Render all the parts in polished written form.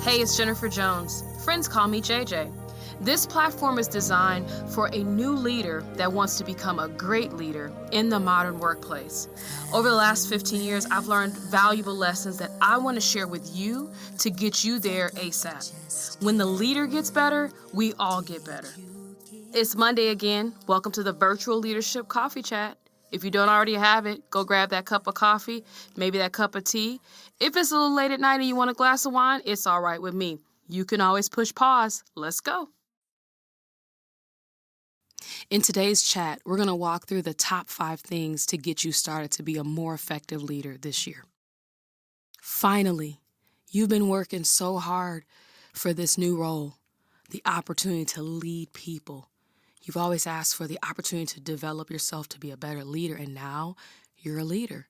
Hey, it's Jennifer Jones. Friends call me JJ. This platform is designed for a new leader that wants to become a great leader in the modern workplace. Over the last 15 years, I've learned valuable lessons that I want to share with you to get you there ASAP. When the leader gets better, we all get better. It's Monday again. Welcome to the Virtual Leadership Coffee Chat. If you don't already have it, go grab that cup of coffee, maybe that cup of tea. If it's a little late at night and you want a glass of wine, it's all right with me. You can always push pause. Let's go. In today's chat, we're going to walk through the top 5 things to get you started to be a more effective leader this year. Finally, you've been working so hard for this new role, the opportunity to lead people. You've always asked for the opportunity to develop yourself to be a better leader, and now you're a leader.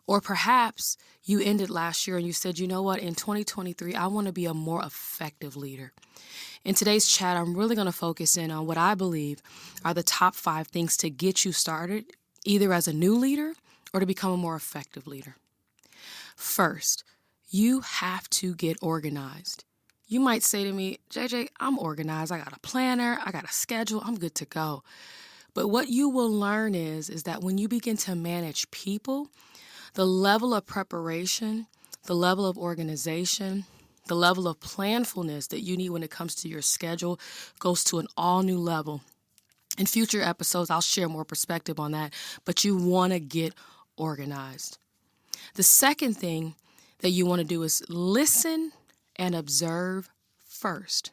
Or perhaps you ended last year and you said, you know what, in 2023, I want to be a more effective leader. In today's chat, I'm really going to focus in on what I believe are the top 5 things to get you started, either as a new leader or to become a more effective leader. First, you have to get organized. You might say to me, JJ, I'm organized. I got a planner. I got a schedule. I'm good to go. But what you will learn is that when you begin to manage people, the level of preparation, the level of organization, the level of planfulness that you need when it comes to your schedule goes to an all new level. In future episodes, I'll share more perspective on that, but you want to get organized. The second thing that you want to do is listen and observe first.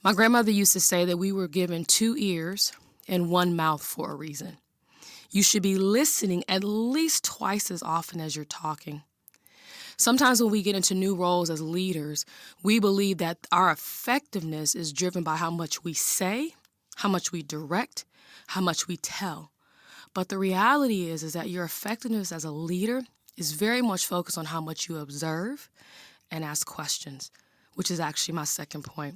My grandmother used to say that we were given 2 ears and 1 mouth for a reason. You should be listening at least twice as often as you're talking. Sometimes when we get into new roles as leaders, we believe that our effectiveness is driven by how much we say, how much we direct, how much we tell. But the reality is that your effectiveness as a leader is very much focused on how much you observe and ask questions, which is actually my second point.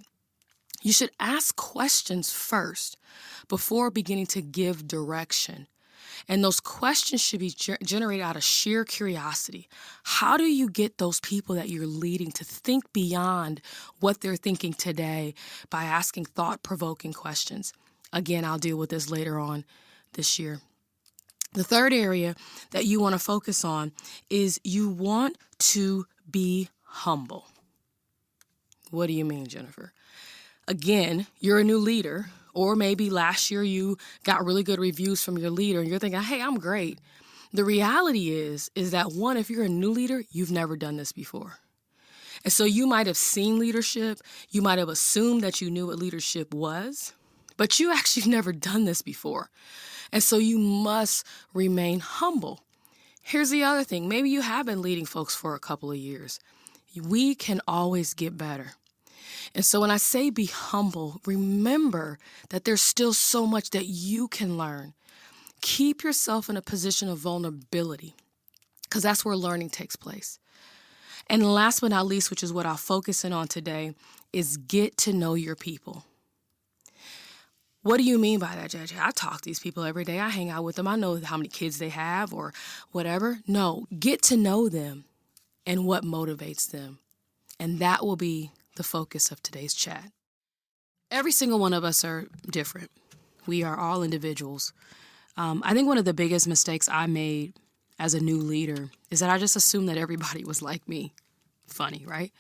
You should ask questions first before beginning to give direction. And those questions should be generated out of sheer curiosity. How do you get those people that you're leading to think beyond what they're thinking today by asking thought-provoking questions? Again, I'll deal with this later on this year. The third area that you want to focus on is you want to be humble. What do you mean, Jennifer? Again, you're a new leader, or maybe last year you got really good reviews from your leader and you're thinking, hey, I'm great. The reality is that one, if you're a new leader, you've never done this before. And so you might have seen leadership, you might have assumed that you knew what leadership was, but you actually never done this before. And so you must remain humble. Here's the other thing. Maybe you have been leading folks for a couple of years. We can always get better. And so when I say be humble, remember that there's still so much that you can learn. Keep yourself in a position of vulnerability, because that's where learning takes place. And last but not least, which is what I'll focus in on today, is get to know your people. What do you mean by that, JJ? I talk to these people every day. I hang out with them. I know how many kids they have or whatever. No, get to know them and what motivates them. And that will be the focus of today's chat. Every single one of us are different. We are all individuals. I think one of the biggest mistakes I made as a new leader is that I just assumed that everybody was like me. Funny, right?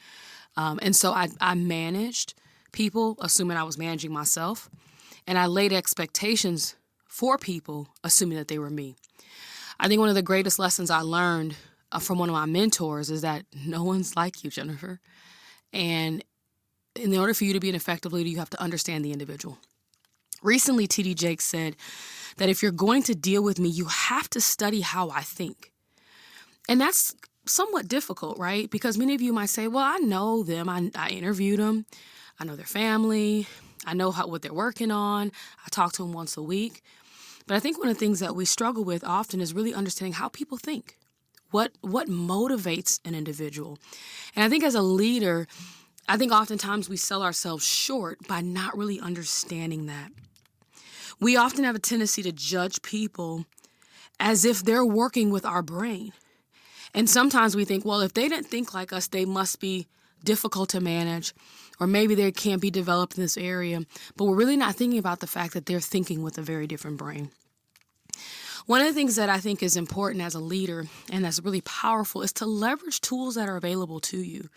And so I managed people, assuming I was managing myself, and I laid expectations for people, assuming that they were me. I think one of the greatest lessons I learned from one of my mentors is that no one's like you, Jennifer. And in order for you to be an effective leader, you have to understand the individual. Recently, T.D. Jakes said that if you're going to deal with me, you have to study how I think. And that's somewhat difficult, right? Because many of you might say, well, I know them. I interviewed them. I know their family. I know what they're working on. I talk to them once a week. But I think one of the things that we struggle with often is really understanding how people think. What motivates an individual? And I think as a leader, I think oftentimes we sell ourselves short by not really understanding that. We often have a tendency to judge people as if they're working with our brain. And sometimes we think, well, if they didn't think like us, they must be difficult to manage, or maybe they can't be developed in this area, but we're really not thinking about the fact that they're thinking with a very different brain. One of the things that I think is important as a leader and that's really powerful is to leverage tools that are available to you.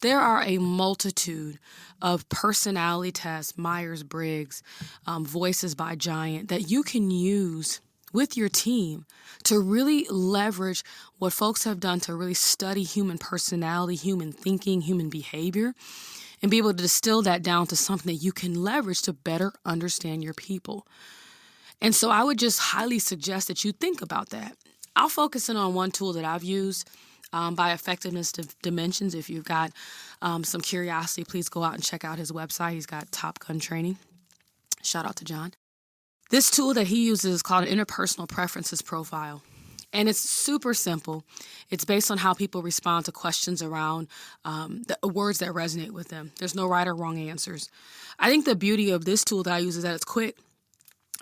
There are a multitude of personality tests, Myers-Briggs, Voices by Giant, that you can use with your team to really leverage what folks have done to really study human personality, human thinking, human behavior, and be able to distill that down to something that you can leverage to better understand your people. And so I would just highly suggest that you think about that. I'll focus in on one tool that I've used, by Effectiveness Dimensions. If you've got some curiosity, please go out and check out his website. He's got Top Gun training. Shout out to John. This tool that he uses is called an Interpersonal Preferences Profile. And it's super simple. It's based on how people respond to questions around the words that resonate with them. There's no right or wrong answers. I think the beauty of this tool that I use is that it's quick.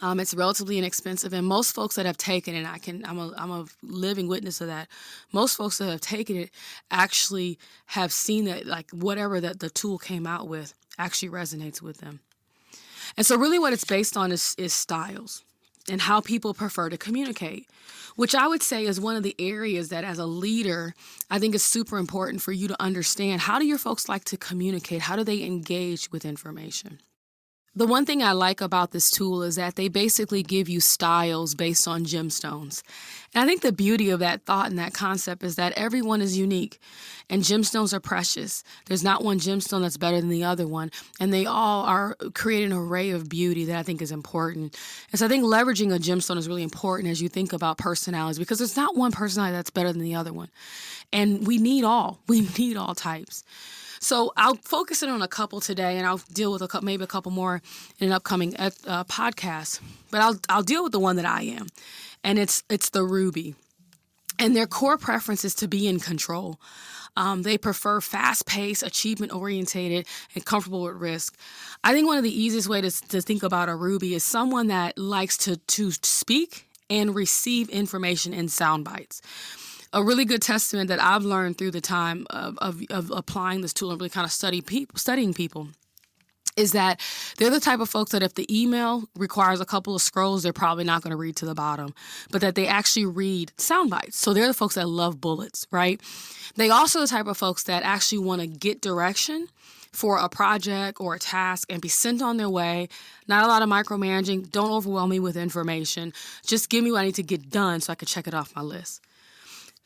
It's relatively inexpensive, and most folks that have taken it, I'm a living witness of that. Most folks that have taken it actually have seen that, like, whatever that the tool came out with actually resonates with them. And so really what it's based on is styles and how people prefer to communicate, which I would say is one of the areas that as a leader, I think is super important for you to understand. How do your folks like to communicate? How do they engage with information? The one thing I like about this tool is that they basically give you styles based on gemstones. And I think the beauty of that thought and that concept is that everyone is unique and gemstones are precious. There's not one gemstone that's better than the other one. And they all are creating an array of beauty that I think is important. And so I think leveraging a gemstone is really important as you think about personalities, because there's not one personality that's better than the other one. And we need all types. So I'll focus in on a couple today, and I'll deal with maybe a couple more in an upcoming podcast. But I'll deal with the one that I am, and it's the Ruby. And their core preference is to be in control. They prefer fast-paced, achievement-oriented, and comfortable with risk. I think one of the easiest ways to think about a Ruby is someone that likes to speak and receive information in sound bites. A really good testament that I've learned through the time of applying this tool and really kind of studying people is that they're the type of folks that if the email requires a couple of scrolls, they're probably not going to read to the bottom, but that they actually read sound bites. So they're the folks that love bullets, right? They also the type of folks that actually want to get direction for a project or a task and be sent on their way. Not a lot of micromanaging. Don't overwhelm me with information. Just give me what I need to get done so I can check it off my list.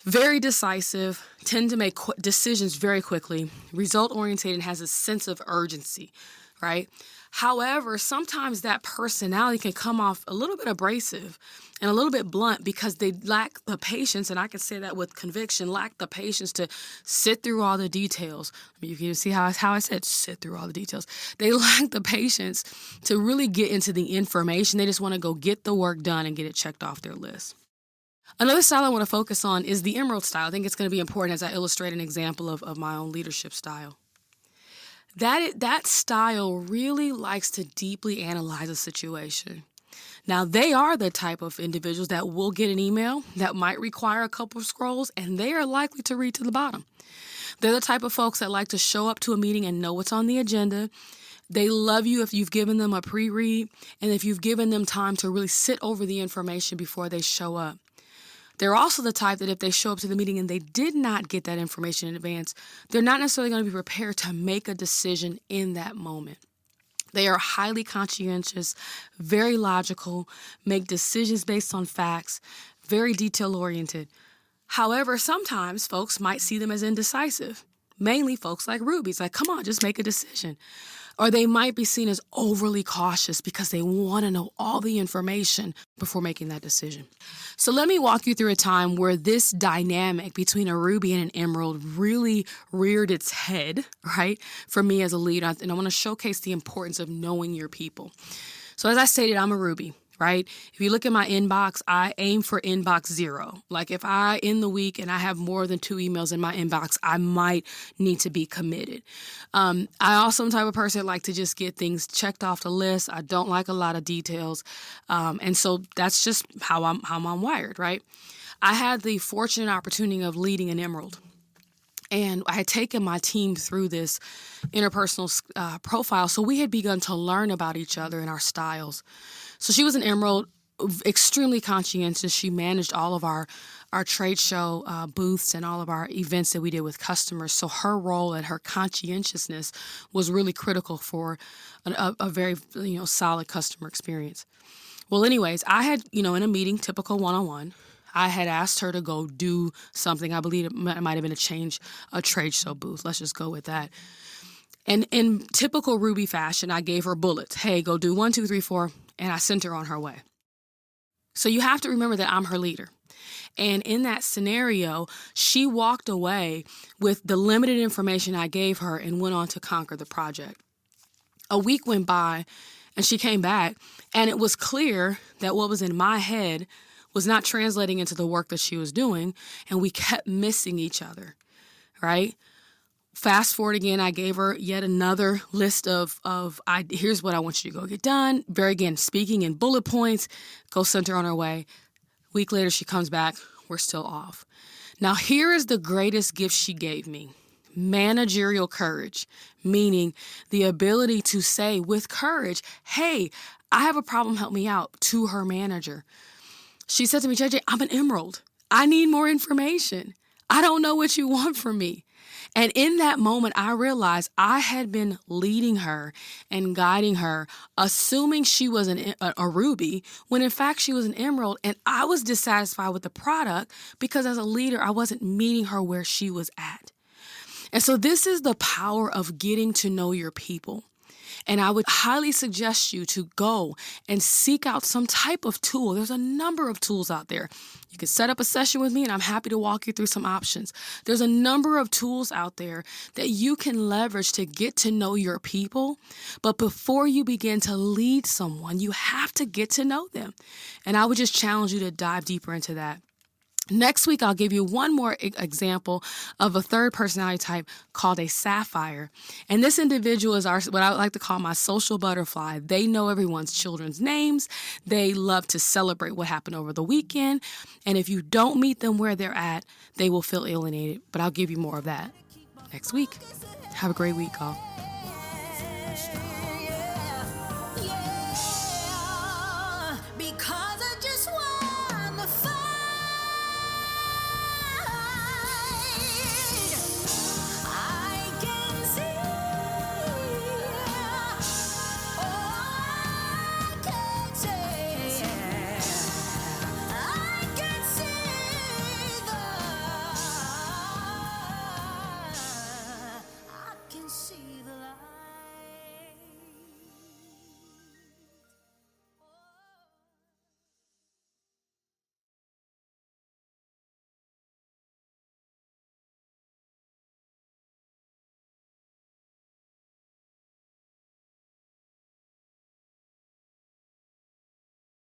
Very decisive, tend to make decisions very quickly, result-oriented, and has a sense of urgency, right? However, sometimes that personality can come off a little bit abrasive and a little bit blunt because they lack the patience, and I can say that with conviction, lack the patience to sit through all the details. I mean, you can see how I said sit through all the details. They lack the patience to really get into the information. They just want to go get the work done and get it checked off their list. Another style I want to focus on is the Emerald style. I think it's going to be important as I illustrate an example of my own leadership style. That style really likes to deeply analyze a situation. Now, they are the type of individuals that will get an email that might require a couple of scrolls, and they are likely to read to the bottom. They're the type of folks that like to show up to a meeting and know what's on the agenda. They love you if you've given them a pre-read and if you've given them time to really sit over the information before they show up. They're also the type that if they show up to the meeting and they did not get that information in advance, they're not necessarily going to be prepared to make a decision in that moment. They are highly conscientious, very logical, make decisions based on facts, very detail-oriented. However, sometimes folks might see them as indecisive, mainly folks like Rubies, like, come on, just make a decision. Or they might be seen as overly cautious because they want to know all the information before making that decision. So let me walk you through a time where this dynamic between a Ruby and an Emerald really reared its head, right, for me as a leader. And I want to showcase the importance of knowing your people. So as I stated, I'm a Ruby. Right? If you look at my inbox, I aim for inbox 0. Like if I, in the week, and I have more than 2 emails in my inbox, I might need to be committed. I also am the type of person that like to just get things checked off the list. I don't like a lot of details. And so that's just how I'm wired, right? I had the fortunate opportunity of leading an Emerald. And I had taken my team through this interpersonal profile. So we had begun to learn about each other and our styles. So she was an emerald, extremely conscientious. She managed all of our trade show booths and all of our events that we did with customers. So her role and her conscientiousness was really critical for a very solid customer experience. Well, anyways, I had, in a meeting, typical one-on-one, I had asked her to go do something. I believe it might have been a trade show booth. Let's just go with that. And in typical Ruby fashion, I gave her bullets. Hey, go do 1, 2, 3, 4, and I sent her on her way. So you have to remember that I'm her leader. And in that scenario, she walked away with the limited information I gave her and went on to conquer the project. A week went by, and she came back, and it was clear that what was in my head was not translating into the work that she was doing, and we kept missing each other, right? Fast forward again, I gave her yet another list of here's what I want you to go get done. Again, speaking in bullet points, go send her on her way. Week later, she comes back. We're still off. Now, here is the greatest gift she gave me. Managerial courage, meaning the ability to say with courage, hey, I have a problem, help me out, to her manager. She said to me, JJ, I'm an emerald. I need more information. I don't know what you want from me. And in that moment, I realized I had been leading her and guiding her, assuming she was a ruby, when in fact she was an emerald. And I was dissatisfied with the product because as a leader, I wasn't meeting her where she was at. And so this is the power of getting to know your people. And I would highly suggest you to go and seek out some type of tool. There's a number of tools out there. You can set up a session with me and I'm happy to walk you through some options. There's a number of tools out there that you can leverage to get to know your people. But before you begin to lead someone, you have to get to know them. And I would just challenge you to dive deeper into that. Next week, I'll give you one more example of a third personality type called a sapphire. And this individual is what I would like to call my social butterfly. They know everyone's children's names. They love to celebrate what happened over the weekend. And if you don't meet them where they're at, they will feel alienated. But I'll give you more of that next week. Have a great week, all.